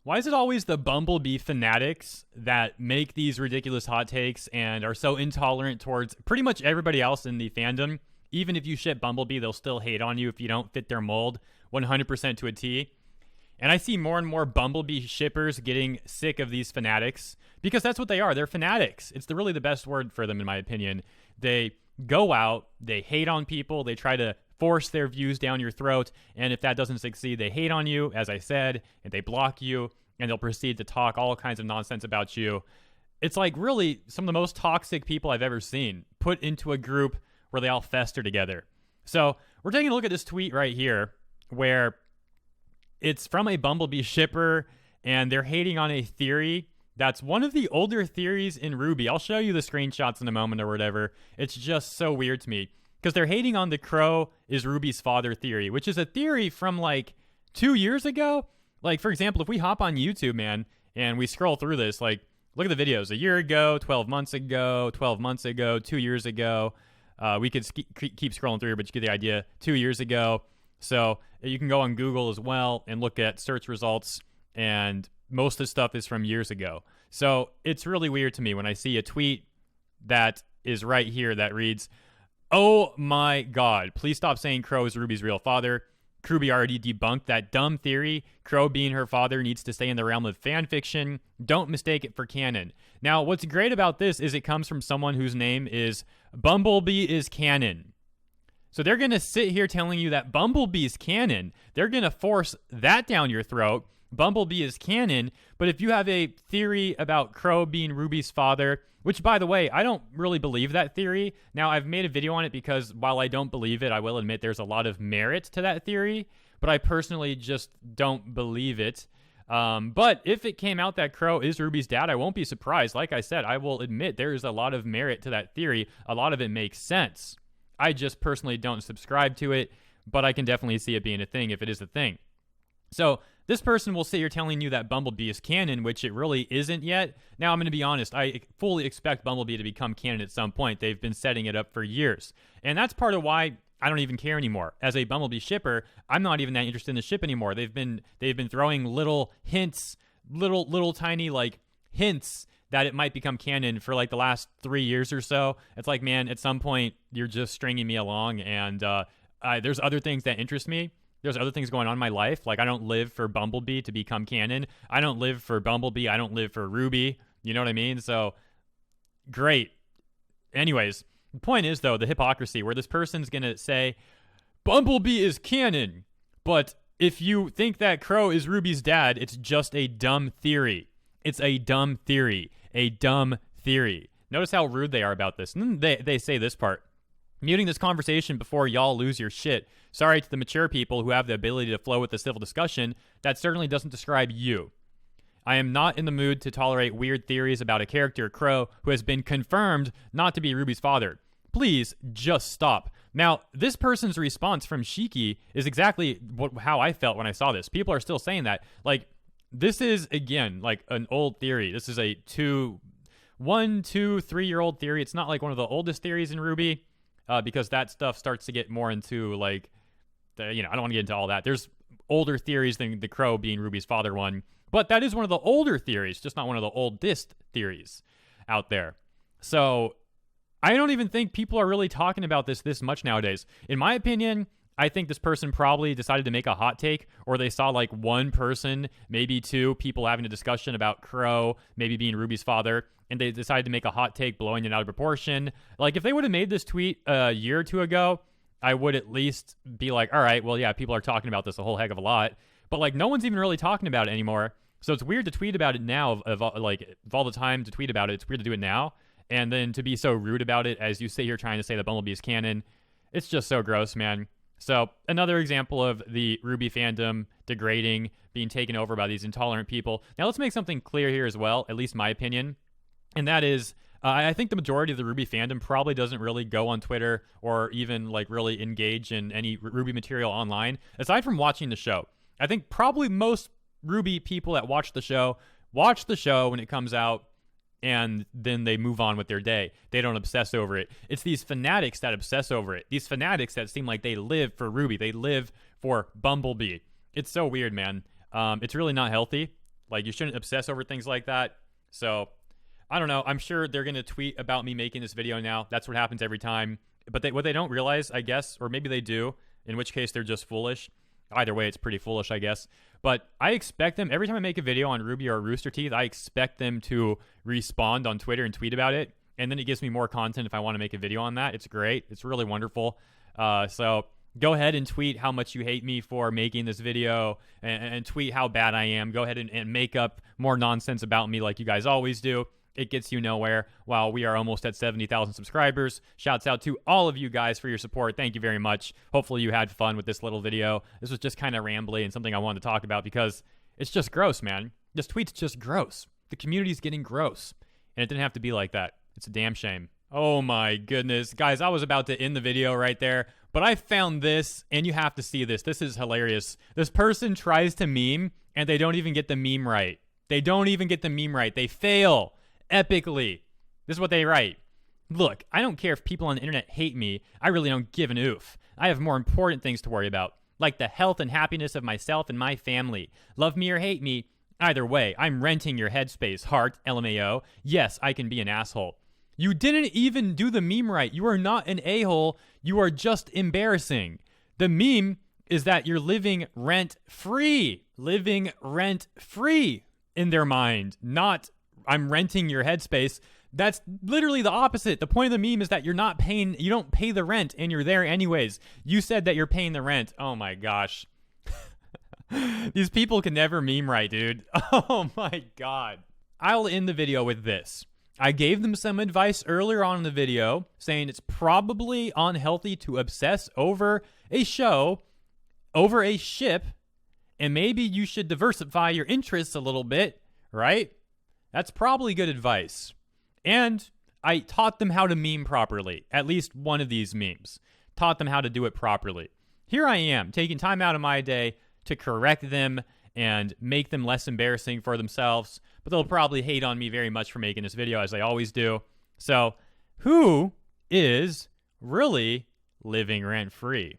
Why is it always the Bumblebee fanatics that make these ridiculous hot takes and are so intolerant towards pretty much everybody else in the fandom? Even if you ship Bumblebee, they'll still hate on you if you don't fit their mold 100% to a T. And I see more and more Bumblebee shippers getting sick of these fanatics because that's what they are. They're fanatics. It's really the best word for them, in my opinion. They go out, they hate on people, they try to force their views down your throat, and if that doesn't succeed, they hate on you, as I said, and they block you, and they'll proceed to talk all kinds of nonsense about you. It's like really some of the most toxic people I've ever seen put into a group where they all fester together. So we're taking a look at this tweet right here where it's from a Bumblebee shipper, and they're hating on a theory that's one of the older theories in RWBY. I'll show you the screenshots in a moment or whatever. It's just so weird to me because they're hating on the Qrow is RWBY's father theory, which is a theory from like 2 years ago. Like, for example, if we hop on YouTube, man, and we scroll through this, like, look at the videos. A year ago, 12 months ago, 12 months ago, 2 years ago. We could keep scrolling through, but you get the idea. 2 years ago. So you can go on Google as well and look at search results, and most of the stuff is from years ago. So it's really weird to me when I see a tweet that is right here that reads, "Oh my God, please stop saying Qrow is RWBY's real father. RWBY already debunked that dumb theory. Qrow being her father needs to stay in the realm of fan fiction. Don't mistake it for canon." Now, what's great about this is it comes from someone whose name is Bumblebee is Canon. So they're going to sit here telling you that Bumblebee's canon. They're going to force that down your throat. Bumblebee is canon. But if you have a theory about Qrow being RWBY's father, which, by the way, I don't really believe that theory. Now, I've made a video on it because while I don't believe it, I will admit there's a lot of merit to that theory. But I personally just don't believe it. But if it came out that Qrow is RWBY's dad, I won't be surprised. Like I said, I will admit there is a lot of merit to that theory. A lot of it makes sense. I just personally don't subscribe to it, but I can definitely see it being a thing if it is a thing. So this person will sit here telling you that Bumblebee is canon, which it really isn't yet. Now, I'm going to be honest. I fully expect Bumblebee to become canon at some point. They've been setting it up for years. And that's part of why I don't even care anymore. As a Bumblebee shipper, I'm not even that interested in the ship anymore. They've been throwing little hints, little tiny like hints that it might become canon for like the last 3 years or so. It's like, man, at some point you're just stringing me along, and there's other things that interest me. There's other things going on in my life. Like, I don't live for Bumblebee to become canon. I don't live for Bumblebee. I don't live for RWBY. You know what I mean? So, great. Anyways, the point is, though, the hypocrisy where this person's going to say, Bumblebee is canon, but if you think that Qrow is RWBY's dad, it's just a dumb theory. It's a dumb theory. A dumb theory. Notice how rude they are about this. And then they say this part. Muting this conversation before y'all lose your shit. Sorry to the mature people who have the ability to flow with the civil discussion. That certainly doesn't describe you. I am not in the mood to tolerate weird theories about a character, Qrow, who has been confirmed not to be RWBY's father. Please, just stop. Now, this person's response from Shiki is exactly how I felt when I saw this. People are still saying that. Like, this is, again, like an old theory. This is a 1, 2, 3-year-old theory. It's not like one of the oldest theories in RWBY, because that stuff starts to get more into, like, I don't want to get into all that. There's older theories than the Qrow being RWBY's father one, but that is one of the older theories, just not one of the oldest theories out there. So I don't even think people are really talking about this much nowadays. In my opinion, I think this person probably decided to make a hot take, or they saw like one person, maybe two people having a discussion about Qrow maybe being RWBY's father, and they decided to make a hot take, blowing it out of proportion. Like, if they would have made this tweet a year or two ago, I would at least be like, all right, well, yeah, people are talking about this a whole heck of a lot. But like, no one's even really talking about it anymore. So it's weird to tweet about it now, of all the time to tweet about it. It's weird to do it now. And then to be so rude about it as you sit here trying to say that Bumblebee is canon. It's just so gross, man. So another example of the RWBY fandom degrading, being taken over by these intolerant people. Now let's make something clear here as well, at least my opinion. And that is, I think the majority of the RWBY fandom probably doesn't really go on Twitter or even like really engage in any RWBY material online, aside from watching the show. I think probably most RWBY people that watch the show when it comes out, and then they move on with their day. They don't obsess over it. It's these fanatics that obsess over it. These fanatics that seem like they live for RWBY. They live for Bumblebee. It's so weird, man. It's really not healthy. Like, you shouldn't obsess over things like that. So, I don't know. I'm sure they're going to tweet about me making this video now. That's what happens every time. But what they don't realize, I guess, or maybe they do, in which case they're just foolish. Either way, it's pretty foolish, I guess. But I expect them, every time I make a video on RWBY or Rooster Teeth, I expect them to respond on Twitter and tweet about it. And then it gives me more content if I want to make a video on that. It's great. It's really wonderful. So go ahead and tweet how much you hate me for making this video, and tweet how bad I am. Go ahead and make up more nonsense about me like you guys always do. It gets you nowhere. While we are almost at 70,000 subscribers. Shouts out to all of you guys for your support. Thank you very much. Hopefully you had fun with this little video. This was just kind of rambly and something I wanted to talk about because it's just gross, man. This tweet's just gross. The community's getting gross. And it didn't have to be like that. It's a damn shame. Oh my goodness. Guys, I was about to end the video right there, but I found this, and you have to see this. This is hilarious. This person tries to meme, and they don't even get the meme right. They don't even get the meme right. They fail epically. This is what they write. Look, I don't care if people on the internet hate me. I really don't give an oof. I have more important things to worry about, like the health and happiness of myself and my family. Love me or hate me, either way, I'm renting your headspace, heart, LMAO. Yes, I can be an asshole. You didn't even do the meme right. You are not an a-hole. You are just embarrassing. The meme is that you're living rent-free. Living rent-free in their mind, not I'm renting your headspace. That's literally the opposite. The point of the meme is that you don't pay the rent, and you're there anyways. You said that you're paying the rent. Oh my gosh. These people can never meme right, dude. Oh my God. I'll end the video with this. I gave them some advice earlier on in the video saying it's probably unhealthy to obsess over a show, over a ship, and maybe you should diversify your interests a little bit, right? That's probably good advice. And I taught them how to meme properly. At least one of these memes. Taught them how to do it properly. Here I am, taking time out of my day to correct them and make them less embarrassing for themselves. But they'll probably hate on me very much for making this video, as they always do. So, who is really living rent-free?